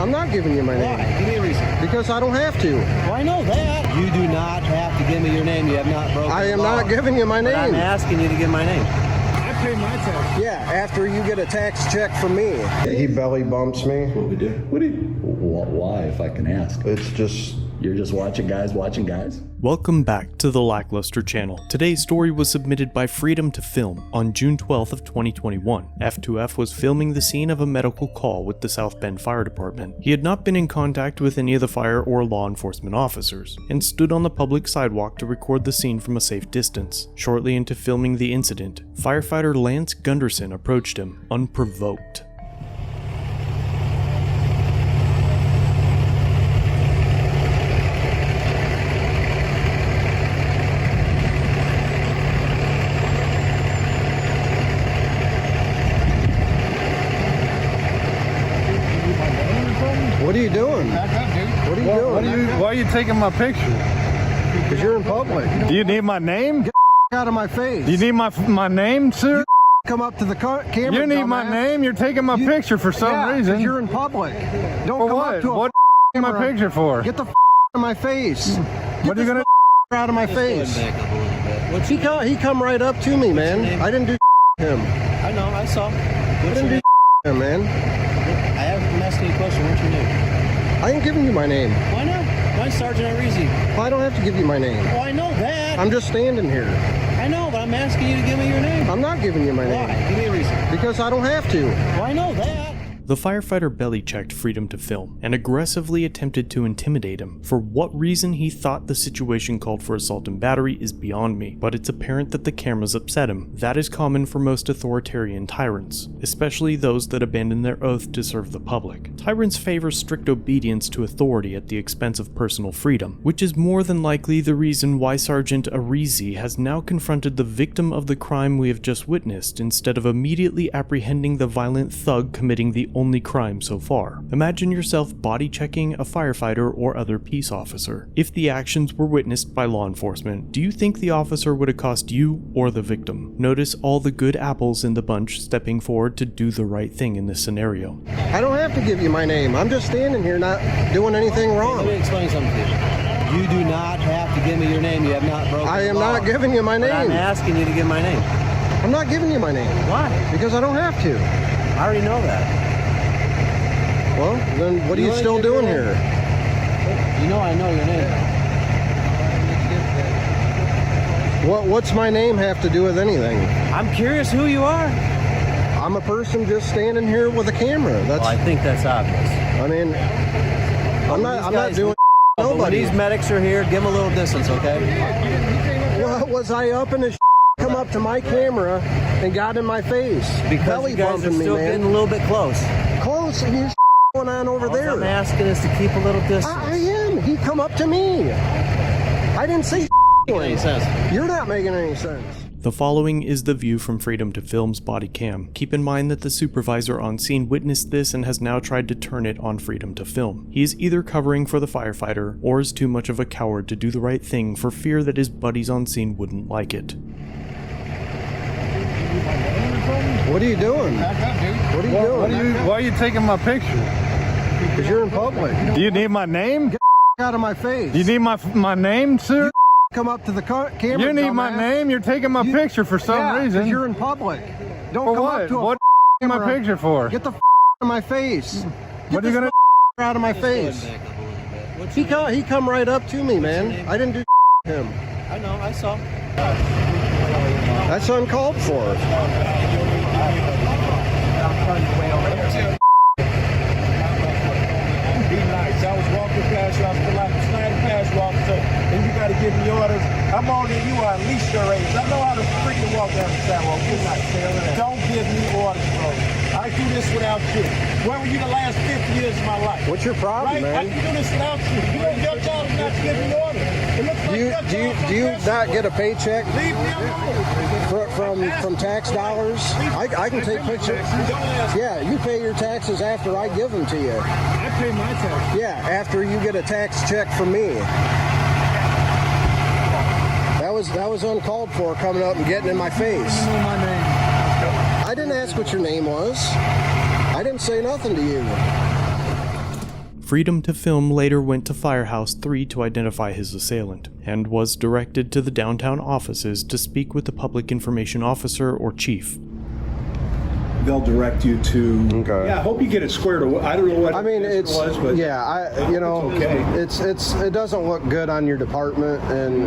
I'm not giving you my name. Why? Give me a reason. Because I don't have to. Well, I know that. You do not have to give me your name. You have not broken I am the law. not giving you my name. But I'm asking you to give my name. I pay my tax. Yeah, after you get a tax check from me. He belly bumps me. What we do? What do you? Why, if I can ask? It's just... You're just watching guys watching guys? Welcome back to the Lackluster channel. Today's story was submitted by Freedom to Film on June 12th of 2021. F2F was filming the scene of a medical call with the South Bend Fire Department. He had not been in contact with any of the fire or law enforcement officers, and stood on the public sidewalk to record the scene from a safe distance. Shortly into filming the incident, firefighter Lance Gunderson approached him, unprovoked. What are you doing? What are you doing? Why are you taking my picture? Because you're in public. Do you need my name? Get out of my face. Do you need my name, sir? Come up to the camera. You need my dumbass. name? You're taking my picture for some Yeah, 'cause reason. you're in public. Don't For come what? up to a What camera. my picture for? Get the out of my face. What are you gonna? Out of my Just go ahead face. and back up a little bit. He come right up to me, man. name? I didn't do him. I know, I saw. I What's your didn't name? do him, man. I haven't asked you a question. What's your name? I ain't giving you my name. Why not? Mine's Sergeant Ieraci. I don't have to give you my name. Well, I know that. I'm just standing here. I know, but I'm asking you to give me your name. I'm not giving you my Why? name. Give me a reason. Because I don't have to. Well, I know that. The firefighter belly-checked Freedom to Film and aggressively attempted to intimidate him. For what reason he thought the situation called for assault and battery is beyond me, but it's apparent that the cameras upset him. That is common for most authoritarian tyrants, especially those that abandon their oath to serve the public. Tyrants favor strict obedience to authority at the expense of personal freedom, which is more than likely the reason why Sergeant Ieraci has now confronted the victim of the crime we have just witnessed instead of immediately apprehending the violent thug committing the only crime so far. Imagine yourself body checking a firefighter or other peace officer. If the actions were witnessed by law enforcement, do you think the officer would accost you or the victim? Notice all the good apples in the bunch stepping forward to do the right thing in this scenario. I don't have to give you my name. I'm just standing here not doing anything Let wrong. me explain something to you. You do not have to give me your name. You have not broken I am the law. not giving you my But I'm name. asking you to give my name. I'm not giving you my name. Why? Because I don't have to. I already know that. Well, then what are you wanna still give your doing name? here? You know I know your name. What's my name have to do with anything? I'm curious who you are. I'm a person just standing here with a camera. That's. Well, I think that's obvious. I mean, I'm not doing But when nobody. these medics are here, give them a little distance, okay? Well, was I up in his come up to my camera and got in my face? Because belly you guys are bumping me, still getting a man. little bit close. Close, and here's going on over All there. I'm asking is to keep a little distance. I am. He come up to me. I didn't say Any sense? You're not making any sense. The following is the view from Freedom to Film's body cam. Keep in mind that the supervisor on scene witnessed this and has now tried to turn it on Freedom to Film. He is either covering for the firefighter or is too much of a coward to do the right thing for fear that his buddies on scene wouldn't like it. What are you doing? What are you doing? Why are you taking my picture? Because you're in public. Do you need my name? Get out of my face. Do you need my name, sir? Come up to the camera. You need my dumbass. name? You're taking my picture for some Yeah, 'cause reason. you're in public. Don't For come what? up to a What my camera. picture for? Get the out of my face. What are you gonna? Out of my Just go ahead face. and back up a little bit. He come right up to me, man. I didn't do him. I know, I saw. That's uncalled for. Be nice. I was walking past you, I was like sliding past you, officer, and you gotta give me orders. I'm older than you are, at least your age. I know how to freaking walk down the sidewalk. Good night. Don't give me orders, bro. I do this without you. Where were you the last 50 years of my life? What's your problem, Right? I man? can do this without you. You know, your job is not to give me orders. It looks like your job Do you is not get a paycheck Leave me alone. from tax dollars? I can take pictures. Yeah, you pay your taxes after I give them to you. I pay my tax. Yeah, after you get a tax check from me. That was uncalled for, coming up and getting in my face. You know my name. I didn't ask what your name was. I didn't say nothing to you. Freedom to Film later went to Firehouse 3 to identify his assailant, and was directed to the downtown offices to speak with the public information officer or chief. They'll direct you to. Okay. Yeah, I hope you get it squared away. I don't know what I mean, it was, but it's okay. It doesn't look good on your department, and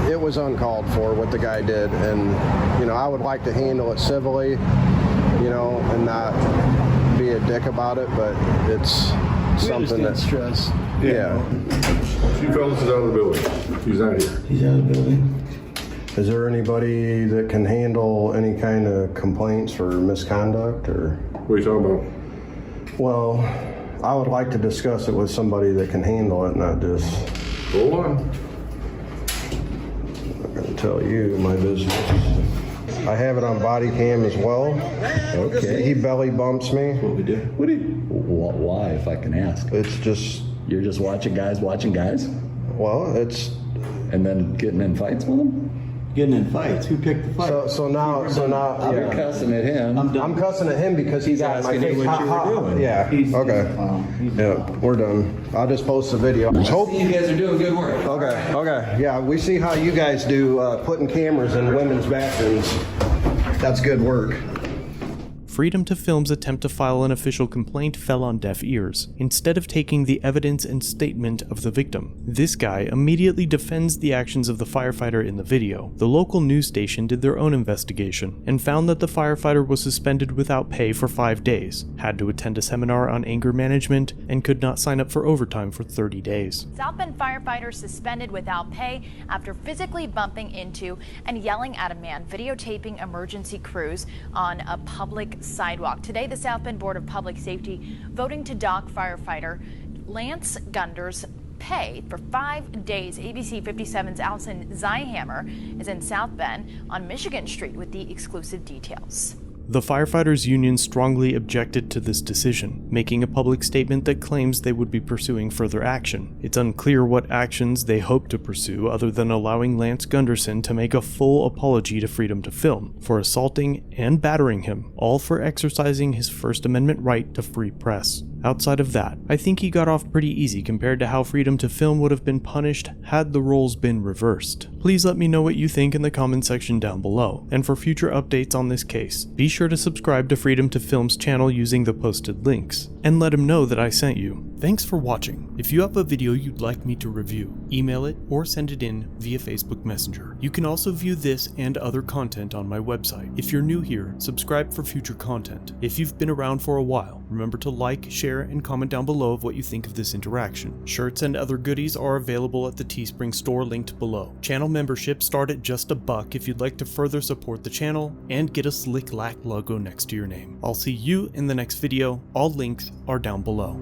it was uncalled for what the guy did, and I would like to handle it civilly, and not be a dick about it, but it's something that's stress. yeah. Chief Ellis is out of the building. He's not here. He's out of the building. Is there anybody that can handle any kind of complaints for misconduct or? What are you talking about? Well, I would like to discuss it with somebody that can handle it, not just. Hold on. I'm not going to tell you my business. I have it on body cam as well. Okay. He belly bumps me. What do you? Why, if I can ask? It's just, You're just watching guys? well, it's. And then getting in fights with them? Getting in fights. Who picked the fight? So now, I'm yeah. cussing at him. I'm cussing at him because he got in my asking you face. what you were doing. Yeah. Okay. Yeah, we're done. I'll just post the video. Hope. You guys are doing good work. Okay. Yeah, we see how you guys do putting cameras in women's bathrooms. That's good work. Freedom to Film's attempt to file an official complaint fell on deaf ears. Instead of taking the evidence and statement of the victim, this guy immediately defends the actions of the firefighter in the video. The local news station did their own investigation and found that the firefighter was suspended without pay for 5 days, had to attend a seminar on anger management, and could not sign up for overtime for 30 days. South Bend firefighter suspended without pay after physically bumping into and yelling at a man videotaping emergency crews on a public sidewalk. Today, the South Bend Board of Public Safety voting to dock firefighter Lance Gunderson pay for 5 days. ABC 57's Allison Zyhammer is in South Bend on Michigan Street with the exclusive details. The firefighters' union strongly objected to this decision, making a public statement that claims they would be pursuing further action. It's unclear what actions they hope to pursue other than allowing Lance Gunderson to make a full apology to Freedom to Film for assaulting and battering him, all for exercising his First Amendment right to free press. Outside of that, I think he got off pretty easy compared to how Freedom to Film would have been punished had the roles been reversed. Please let me know what you think in the comment section down below, and for future updates on this case, be sure to subscribe to Freedom to Film's channel using the posted links, and let him know that I sent you. Thanks for watching. If you have a video you'd like me to review, email it or send it in via Facebook Messenger. You can also view this and other content on my website. If you're new here, subscribe for future content. If you've been around for a while, remember to like, share, and comment down below of what you think of this interaction. Shirts and other goodies are available at the Teespring store linked below. Channel memberships start at just $1 if you'd like to further support the channel and get a slick lack logo next to your name. I'll see you in the next video. All links are down below.